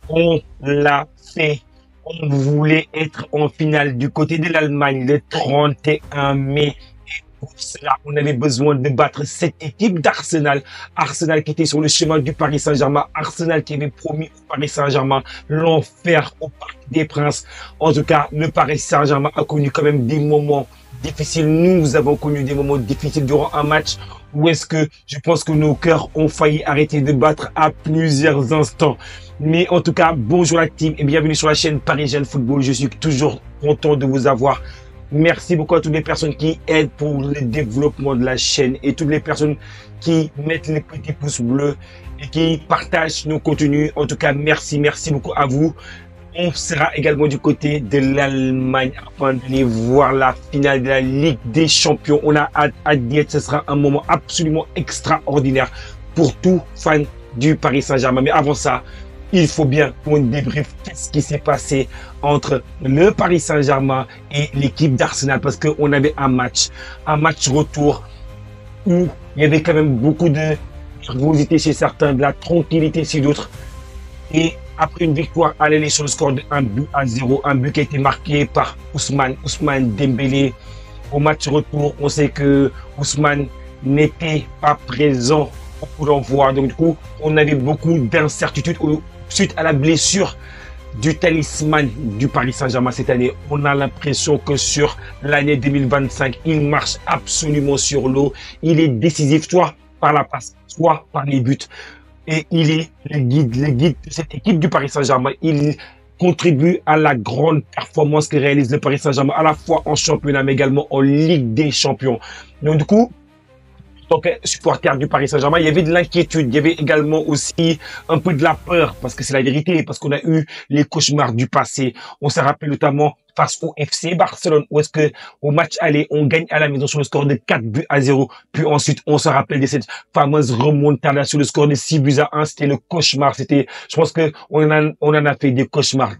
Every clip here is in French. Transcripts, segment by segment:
On l'a fait. On voulait être en finale du côté de l'Allemagne le 31 mai. Pour cela, on avait besoin de battre cette équipe d'Arsenal. Arsenal qui était sur le chemin du Paris Saint-Germain. Arsenal qui avait promis au Paris Saint-Germain l'enfer au Parc des Princes. En tout cas, le Paris Saint-Germain a connu quand même des moments difficiles. Nous avons connu des moments difficiles durant un match où est-ce que je pense que nos cœurs ont failli arrêter de battre à plusieurs instants. Mais en tout cas, bonjour la team et bienvenue sur la chaîne Parisienne Football. Je suis toujours content de vous avoir. Merci beaucoup à toutes les personnes qui aident pour le développement de la chaîne et toutes les personnes qui mettent les petits pouces bleus et qui partagent nos contenus. En tout cas, merci beaucoup à vous. On sera également du côté de l'Allemagne afin d'aller voir la finale de la Ligue des Champions. On a hâte d'y être. Ce sera un moment absolument extraordinaire pour tout fan du Paris Saint-Germain. Mais avant ça, il faut bien qu'on débriefe qu'est-ce qui s'est passé entre le Paris Saint-Germain et l'équipe d'Arsenal parce qu'on avait un match retour où il y avait quand même beaucoup de nervosité chez certains, de la tranquillité chez d'autres. Et après une victoire à l'aller sur le score de 1-0, un but qui a été marqué par Ousmane Dembélé. Au match retour, on sait que Ousmane n'était pas présent au coup d'envoi. Donc du coup, on avait beaucoup d'incertitudes suite à la blessure du talisman du Paris Saint-Germain cette année. On a l'impression que sur l'année 2025, il marche absolument sur l'eau. Il est décisif, soit par la passe, soit par les buts. Et il est le guide de cette équipe du Paris Saint-Germain. Il contribue à la grande performance que réalise le Paris Saint-Germain, à la fois en championnat, mais également en Ligue des Champions. Donc du coup, donc, supporter du Paris Saint-Germain, il y avait de l'inquiétude, il y avait également aussi un peu de la peur, parce que c'est la vérité, parce qu'on a eu les cauchemars du passé. On se rappelle notamment face au FC Barcelone, où est-ce que au match aller, on gagne à la maison sur le score de 4-0, puis ensuite on se rappelle de cette fameuse remontada sur le score de 6-1. C'était le cauchemar, je pense que on en a fait des cauchemars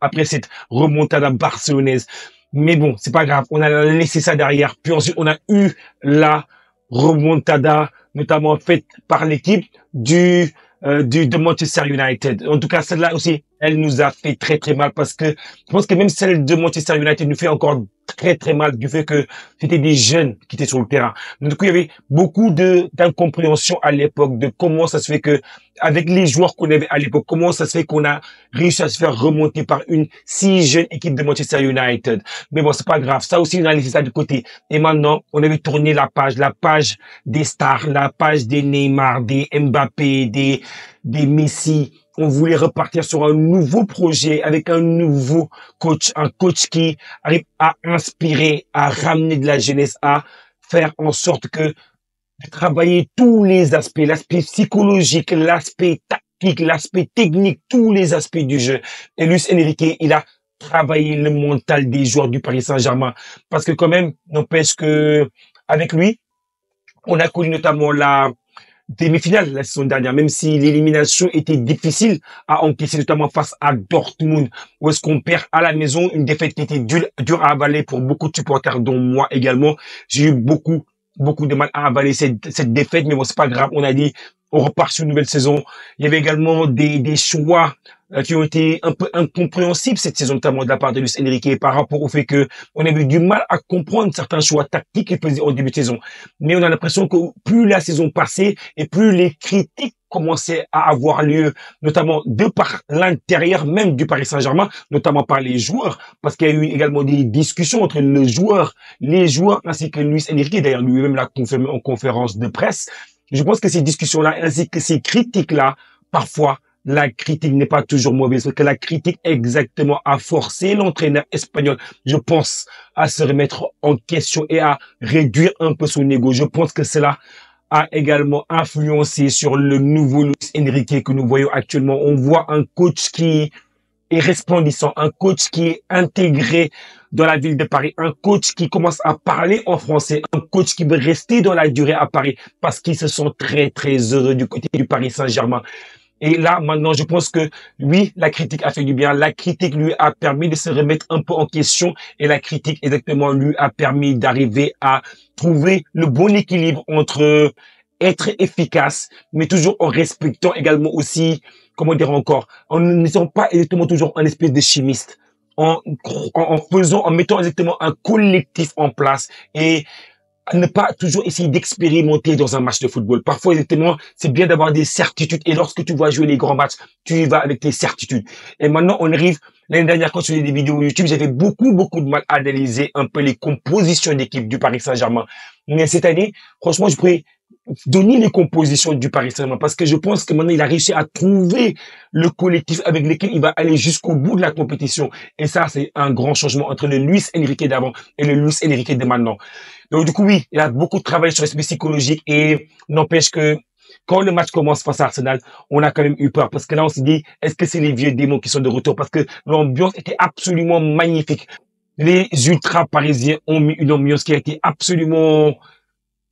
après cette remontada barcelonaise. Mais bon, c'est pas grave, on a laissé ça derrière, puis ensuite on a eu la remontada, notamment faite par l'équipe de Manchester United. En tout cas, celle-là aussi, elle nous a fait très mal parce que je pense que même celle de Manchester United nous fait encore très mal du fait que c'était des jeunes qui étaient sur le terrain. Donc, du coup, il y avait beaucoup d'incompréhension à l'époque de comment ça se fait que, avec les joueurs qu'on avait à l'époque, comment ça se fait qu'on a réussi à se faire remonter par une si jeune équipe de Manchester United. Mais bon, c'est pas grave. Ça aussi, on a laissé ça de côté. Et maintenant, on avait tourné la page des stars, la page des Neymar, des Mbappé, des Messi. On voulait repartir sur un nouveau projet avec un nouveau coach, un coach qui arrive à inspirer, à ramener de la jeunesse, à faire en sorte que de travailler tous les aspects, l'aspect psychologique, l'aspect tactique, l'aspect technique, tous les aspects du jeu. Et Luis Enrique, il a travaillé le mental des joueurs du Paris Saint-Germain parce que quand même, n'empêche que avec lui, on a connu notamment la demi-finale la saison dernière, même si l'élimination était difficile à encaisser, notamment face à Dortmund, où est-ce qu'on perd à la maison, une défaite qui était dure à avaler pour beaucoup de supporters, dont moi également. J'ai eu beaucoup de mal à avaler cette défaite, mais bon, c'est pas grave. On a dit, on repart sur une nouvelle saison. Il y avait également des choix qui ont été un peu incompréhensibles cette saison, notamment de la part de Luis Enrique par rapport au fait que on avait du mal à comprendre certains choix tactiques qu'il faisait au début de saison. Mais on a l'impression que plus la saison passait et plus les critiques commençaient à avoir lieu, notamment de par l'intérieur même du Paris Saint-Germain, notamment par les joueurs, parce qu'il y a eu également des discussions entre les joueurs ainsi que Luis Enrique, d'ailleurs lui-même l'a confirmé en conférence de presse. Je pense que ces discussions-là ainsi que ces critiques-là, parfois, la critique n'est pas toujours mauvaise, parce que la critique exactement a forcé l'entraîneur espagnol, je pense, à se remettre en question et à réduire un peu son ego. Je pense que cela a également influencé sur le nouveau Luis Enrique que nous voyons actuellement. On voit un coach qui est resplendissant, un coach qui est intégré dans la ville de Paris, un coach qui commence à parler en français, un coach qui veut rester dans la durée à Paris parce qu'ils se sont très heureux du côté du Paris Saint-Germain. Et là, maintenant, je pense que oui, la critique a fait du bien. La critique lui a permis de se remettre un peu en question et la critique, exactement, lui a permis d'arriver à trouver le bon équilibre entre être efficace, mais toujours en respectant également aussi, comment dire encore, en n'étant pas exactement toujours un espèce de chimiste, en, en mettant exactement un collectif en place et à ne pas toujours essayer d'expérimenter dans un match de football. Parfois, exactement, c'est bien d'avoir des certitudes. Et lorsque tu vas jouer les grands matchs, tu y vas avec tes certitudes. Et maintenant, on arrive, l'année dernière, quand je faisais des vidéos YouTube, j'avais beaucoup de mal à analyser un peu les compositions d'équipe du Paris Saint-Germain. Mais cette année, franchement, je pourrais donner les compositions du Paris Saint-Germain parce que je pense que maintenant il a réussi à trouver le collectif avec lequel il va aller jusqu'au bout de la compétition et ça c'est un grand changement entre le Luis Enrique d'avant et le Luis Enrique de maintenant. Donc du coup oui, il a beaucoup de travail sur l'aspect psychologique et n'empêche que quand le match commence face à Arsenal, on a quand même eu peur parce que là on s'est dit est-ce que c'est les vieux démons qui sont de retour parce que l'ambiance était absolument magnifique. Les ultras parisiens ont mis une ambiance qui a été absolument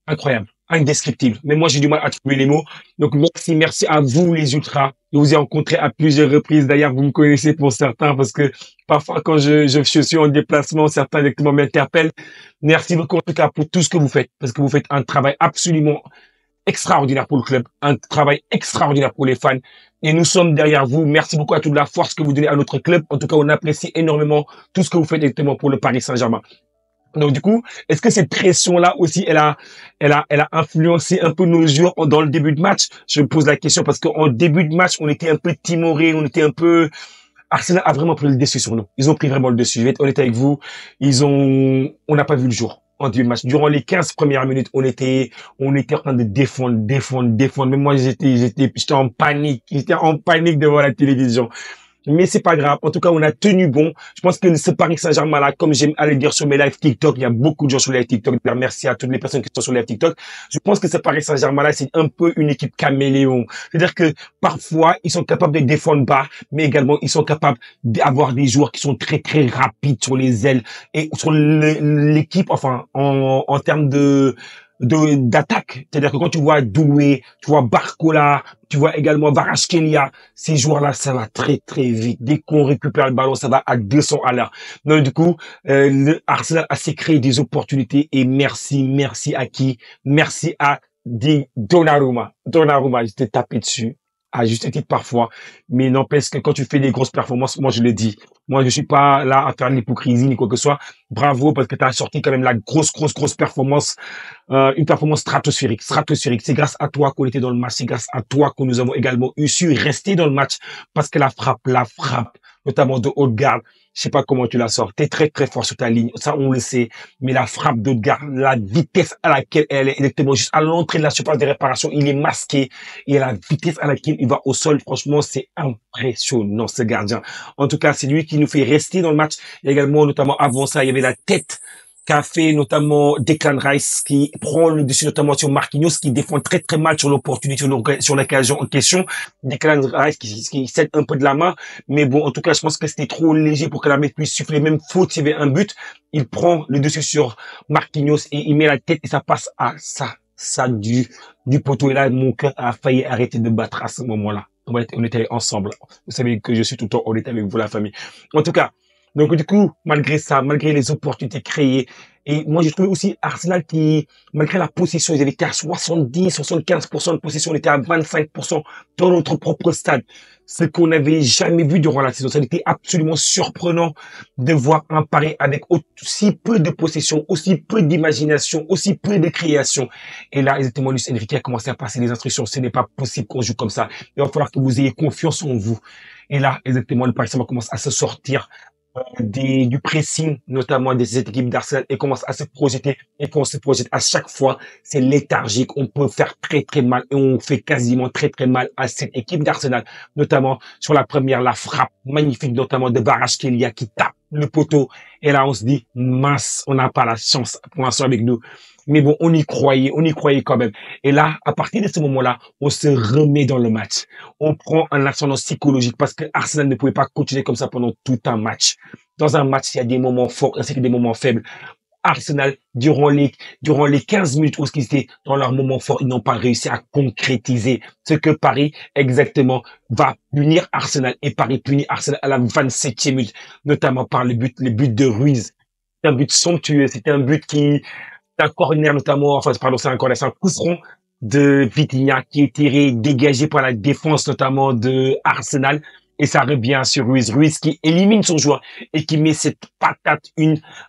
incroyable, indescriptible. Mais moi, j'ai du mal à trouver les mots. Donc, merci à vous, les ultras. Je vous ai rencontré à plusieurs reprises. D'ailleurs, vous me connaissez pour certains parce que parfois, quand je suis en déplacement, certains directement m'interpellent. Merci beaucoup, en tout cas, pour tout ce que vous faites parce que vous faites un travail absolument extraordinaire pour le club, un travail extraordinaire pour les fans. Et nous sommes derrière vous. Merci beaucoup à toute la force que vous donnez à notre club. En tout cas, on apprécie énormément tout ce que vous faites directement pour le Paris Saint-Germain. Donc du coup, est-ce que cette pression-là aussi, elle a influencé un peu nos joueurs dans le début de match? Je me pose la question parce qu'en début de match, on était un peu timoré, on était un peu. Arsenal a vraiment pris le dessus sur nous. Ils ont pris vraiment le dessus. Je vais être honnête avec vous. On n'a pas vu le jour en début de match. Durant les 15 premières minutes, on était en train de défendre. Mais moi, j'étais j'étais en panique devant la télévision. Mais c'est pas grave. En tout cas, on a tenu bon. Je pense que ce Paris Saint-Germain là, comme j'aime aller dire sur mes lives TikTok, il y a beaucoup de gens sur les lives TikTok. Merci à toutes les personnes qui sont sur les lives TikTok. Je pense que ce Paris Saint-Germain là, c'est un peu une équipe caméléon. C'est-à-dire que parfois, ils sont capables de défendre bas, mais également, ils sont capables d'avoir des joueurs qui sont très rapides sur les ailes et sur l'équipe, enfin, en termes d'attaque. C'est-à-dire que quand tu vois Doué, tu vois Barcola, tu vois également Kvaratskhelia, ces joueurs-là, ça va très vite. Dès qu'on récupère le ballon, ça va à 200 à l'heure. Donc du coup, le Arsenal a s'est créé des opportunités et merci à qui? Merci à Donnarumma. Donnarumma, j'étais tapé dessus à juste titre parfois, mais n'empêche que quand tu fais des grosses performances, moi je le dis, moi je suis pas là à faire de l'hypocrisie ni quoi que ce soit. Bravo parce que tu as sorti quand même la grosse performance, une performance stratosphérique. C'est grâce à toi qu'on était dans le match, c'est grâce à toi que nous avons également su rester dans le match parce que la frappe, notamment de haute garde. Je sais pas comment tu la sors. T'es très fort sur ta ligne. Ça, on le sait. Mais la frappe de garde, la vitesse à laquelle elle est exactement juste à l'entrée de la surface de réparation, il est masqué. Et la vitesse à laquelle il va au sol, franchement, c'est impressionnant, ce gardien. En tout cas, c'est lui qui nous fait rester dans le match. Et également, notamment avant ça, il y avait la tête qu'a fait notamment Declan Rice qui prend le dessus notamment sur Marquinhos qui défend très mal sur l'opportunité, sur l'occasion en question. Declan Rice qui cède un peu de la main. Mais bon, en tout cas, je pense que c'était trop léger pour que l'arbitre puisse siffler. Même faute, s'il y avait un but, il prend le dessus sur Marquinhos et il met la tête et ça passe à ça du poteau. Et là, mon cœur a failli arrêter de battre à ce moment-là. On était ensemble. Vous savez que je suis tout le temps honnête avec vous, la famille. En tout cas, donc du coup, malgré ça, malgré les opportunités créées, et moi j'ai trouvé aussi Arsenal qui, malgré la possession, ils étaient à 75% de possession, on était à 25% dans notre propre stade. Ce qu'on n'avait jamais vu durant la saison. Ça a été absolument surprenant de voir un Paris avec aussi peu de possession, aussi peu d'imagination, aussi peu de création. Et là, exactement, Luis Enrique a commencé à passer les instructions. Ce n'est pas possible qu'on joue comme ça. Il va falloir que vous ayez confiance en vous. Et là, exactement, le Paris Saint-Germain commence à se sortir du pressing, notamment de cette équipe d'Arsenal, et commence à se projeter, et qu'on se projette à chaque fois, c'est léthargique, on peut faire très mal, et on fait quasiment très mal à cette équipe d'Arsenal, notamment sur la première, la frappe magnifique, notamment de Kvaratskhelia qui tape le poteau, et là on se dit, mince, on n'a pas la chance pour l'instant avec nous. Mais bon, on y croyait quand même. Et là, à partir de ce moment-là, on se remet dans le match. On prend un ascendant psychologique parce que Arsenal ne pouvait pas continuer comme ça pendant tout un match. Dans un match, il y a des moments forts ainsi que des moments faibles. Arsenal, durant les 15 minutes où ils étaient dans leur moment fort, ils n'ont pas réussi à concrétiser ce que Paris, exactement, va punir Arsenal. Et Paris punit Arsenal à la 27e minute, notamment par le but de Ruiz. C'est un but somptueux, c'était un but qui, c'est un corner notamment, enfin, pardon, c'est un corner, c'est un coup franc de Vitinha qui est tiré, dégagé par la défense notamment de Arsenal. Et ça revient sur Ruiz. Ruiz qui élimine son joueur et qui met cette patate,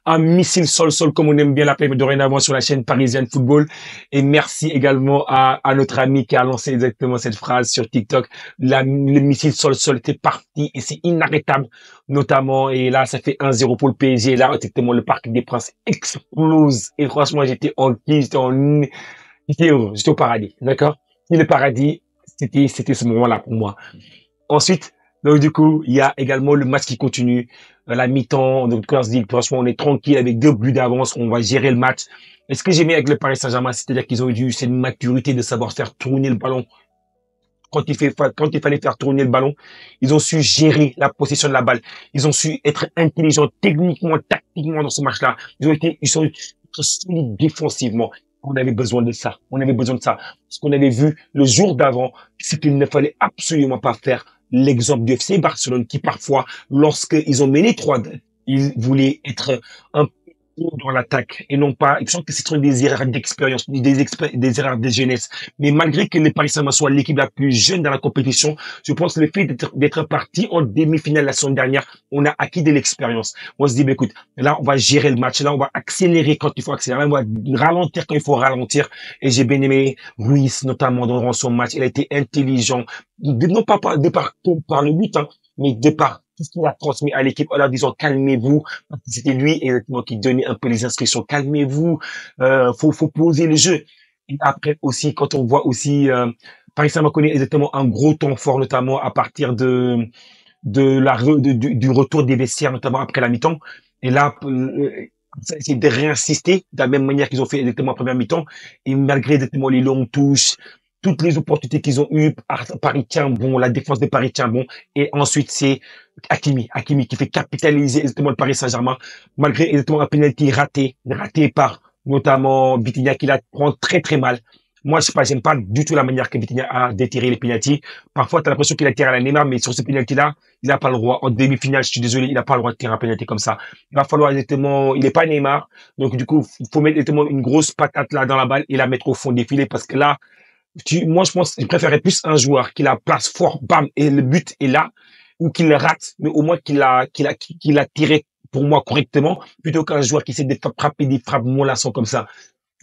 un missile sol-sol comme on aime bien l'appeler dorénavant sur la chaîne Parisienne Football. Et merci également à notre ami qui a lancé exactement cette phrase sur TikTok. Le missile sol-sol était parti et c'est inarrêtable notamment. Et là, ça fait 1-0 pour le PSG. Là, exactement, le Parc des Princes explose. Et franchement, j'étais heureux, j'étais au paradis, d'accord? Et le paradis, c'était ce moment-là pour moi. Ensuite, donc du coup, il y a également le match qui continue, la mi-temps. Donc on se dit, franchement, on est tranquille avec 2 buts d'avance, on va gérer le match. Et ce que j'aimais avec le Paris Saint-Germain, c'est-à-dire qu'ils ont eu cette maturité de savoir faire tourner le ballon. Quand il fallait faire tourner le ballon, ils ont su gérer la possession de la balle. Ils ont su être intelligents techniquement, tactiquement dans ce match-là. Ils sont solides défensivement. On avait besoin de ça. On avait besoin de ça. Parce qu'on avait vu le jour d'avant, c'est qu'il ne fallait absolument pas faire l'exemple du FC Barcelone qui parfois, lorsqu'ils ont mené 3-2, ils voulaient être un peu dans l'attaque et non pas, je pense que ce sont des erreurs d'expérience, des erreurs de jeunesse. Mais malgré que le Paris Saint-Germain soit l'équipe la plus jeune dans la compétition, je pense que le fait d'être parti en demi-finale la semaine dernière, on a acquis de l'expérience. On se dit, bah, écoute, là, on va gérer le match, là, on va accélérer quand il faut accélérer, on va ralentir quand il faut ralentir. Et j'ai bien aimé Ruiz, notamment, dans son match. Il a été intelligent, non pas par le but, hein, mais de par tout ce qu'il a transmis à l'équipe en leur disant calmez-vous, parce que c'était lui exactement qui donnait un peu les instructions, calmez-vous, faut poser le jeu. Et après aussi, quand on voit aussi Paris Saint-Germain connaît exactement un gros temps fort, notamment à partir du retour des vestiaires, notamment après la mi-temps. Et là, c'est de réinsister de la même manière qu'ils ont fait exactement en première mi-temps. Et malgré exactement les longues touches, toutes les opportunités qu'ils ont eues, Paris tient bon, la défense de Paris tient bon. Et ensuite, c'est Hakimi qui fait capitaliser exactement le Paris Saint-Germain, malgré exactement un penalty raté par notamment Vitinha qui la prend très très mal. Moi, je sais pas, j'aime pas du tout la manière que Vitinha a détiré les penalties. Parfois, t'as l'impression qu'il a tiré à la Neymar, mais sur ce penalty-là, il n'a pas le droit. En demi-finale, je suis désolé, il n'a pas le droit de tirer un penalty comme ça. Il va falloir exactement, il n'est pas Neymar. Donc, du coup, il faut mettre exactement une grosse patate là dans la balle et la mettre au fond des filets parce que là, moi, je préférerais plus un joueur qui la place fort, bam, et le but est là, ou qu'il le rate, mais au moins qu'il a tiré pour moi correctement, plutôt qu'un joueur qui essaie de frapper des frappes mollassons comme ça.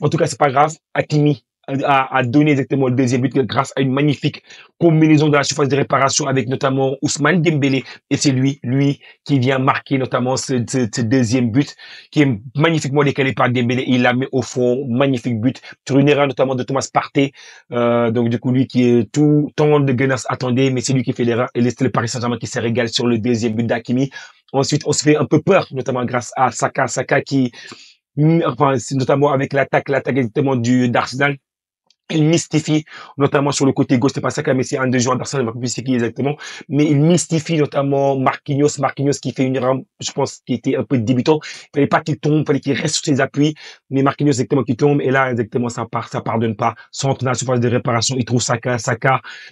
En tout cas, c'est pas grave. Hakimi a donné exactement le deuxième but grâce à une magnifique combinaison de la surface de réparation avec notamment Ousmane Dembélé. Et c'est lui qui vient marquer notamment ce deuxième but qui est magnifiquement décalé par Dembélé. Il la met au fond, magnifique but. Sur une erreur notamment de Thomas Partey. Donc du coup, lui qui est tout tant de Gunners attendait, mais c'est lui qui fait l'erreur. Et c'est le Paris Saint-Germain qui se régale sur le deuxième but d'Hakimi. Ensuite, on se fait un peu peur, notamment grâce à Saka qui, enfin, c'est notamment avec l'attaque exactement d'Arsenal. Il mystifie, notamment sur le côté gauche, c'est pas Saka, mais c'est un des joueurs d'Arsenal, je ne sais plus c'est qui exactement, mais il mystifie notamment Marquinhos qui fait une erreur, je pense, qui était un peu débutant. Il fallait pas qu'il tombe, il fallait qu'il reste sur ses appuis, mais Marquinhos exactement qui tombe, et là, exactement, ça pardonne pas. Centre dans la surface de réparation, il trouve Saka,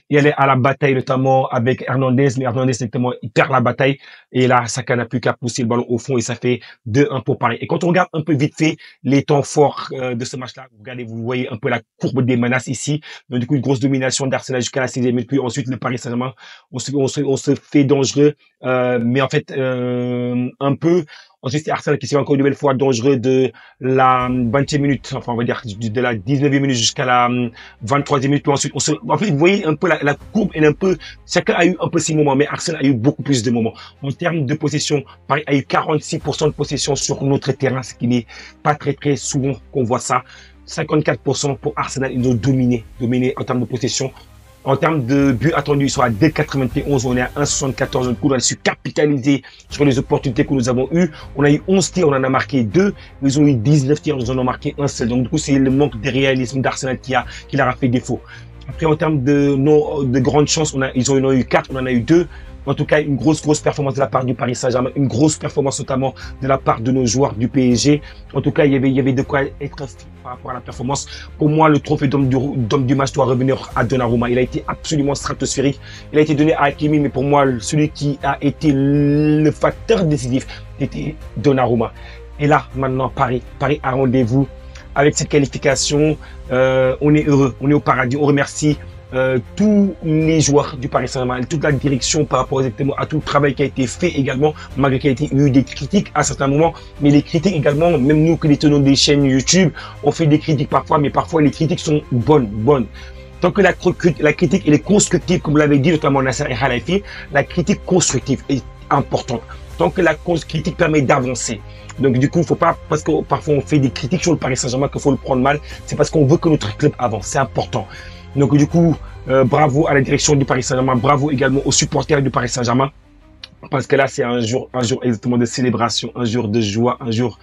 et elle est à la bataille, notamment avec Hernandez, mais Hernandez, exactement, il perd la bataille, et là, Saka n'a plus qu'à pousser le ballon au fond, et ça fait 2-1 pour Paris. Et quand on regarde un peu vite fait les temps forts de ce match-là, vous voyez un peu la courbe des menace ici. Donc, du coup, une grosse domination d'Arsenal jusqu'à la 6e minute. Puis ensuite, le Paris Saint-Germain, on se fait dangereux. Mais en fait, un peu. Ensuite, c'est Arsenal qui s'est encore une nouvelle fois dangereux de la 20e minute. Enfin, on va dire de la 19e minute jusqu'à la 23e minute. Puis ensuite, en fait, vous voyez un peu la courbe, elle est un peu, chacun a eu un peu ses moments, mais Arsenal a eu beaucoup plus de moments. En termes de possession, Paris a eu 46% de possession sur notre terrain, ce qui n'est pas très, très souvent qu'on voit ça. 54% pour Arsenal, ils ont dominé en termes de possession. En termes de buts attendus, ils sont à 2,91, on est à 1,74. Du coup, on a su capitaliser sur les opportunités que nous avons eues. On a eu 11 tirs, on en a marqué 2. Ils ont eu 19 tirs, ils en ont marqué un seul. Donc, du coup, c'est le manque de réalisme d'Arsenal qui leur a fait défaut. Après, en termes de grandes chances, ils en ont eu 4, on en a eu 2. En tout cas, une grosse performance de la part du Paris Saint-Germain, une grosse performance notamment de la part de nos joueurs du PSG. En tout cas, il y avait de quoi être fier par rapport à la performance. Pour moi, le trophée d'homme du match doit revenir à Donnarumma. Il a été absolument stratosphérique. Il a été donné à Hakimi, mais pour moi, celui qui a été le facteur décisif était Donnarumma. Et là, maintenant, Paris a rendez-vous avec cette qualification, on est heureux, on est au paradis. On remercie tous les joueurs du Paris Saint-Germain, toute la direction par rapport exactement à tout le travail qui a été fait également, malgré qu'il y a eu des critiques à certains moments, mais les critiques également, même nous que les tenants des chaînes YouTube, on fait des critiques parfois, mais parfois les critiques sont bonnes. Tant que la critique elle est constructive, comme vous l'avez dit notamment Nasser El Khelaifi, la critique constructive est importante. Tant que la critique permet d'avancer. Donc du coup, il faut pas, parce que parfois on fait des critiques sur le Paris Saint-Germain qu'il faut le prendre mal, c'est parce qu'on veut que notre club avance, c'est important. Donc du coup, bravo à la direction du Paris Saint-Germain, bravo également aux supporters du Paris Saint-Germain, parce que là c'est un jour exactement de célébration, un jour de joie, un jour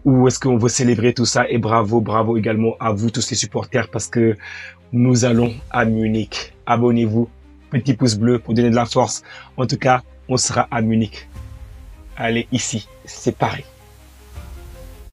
où est-ce qu'on veut célébrer tout ça. Et bravo également à vous tous les supporters, parce que nous allons à Munich. Abonnez-vous, petit pouce bleu pour donner de la force. En tout cas, on sera à Munich. Allez, ici, c'est Paris.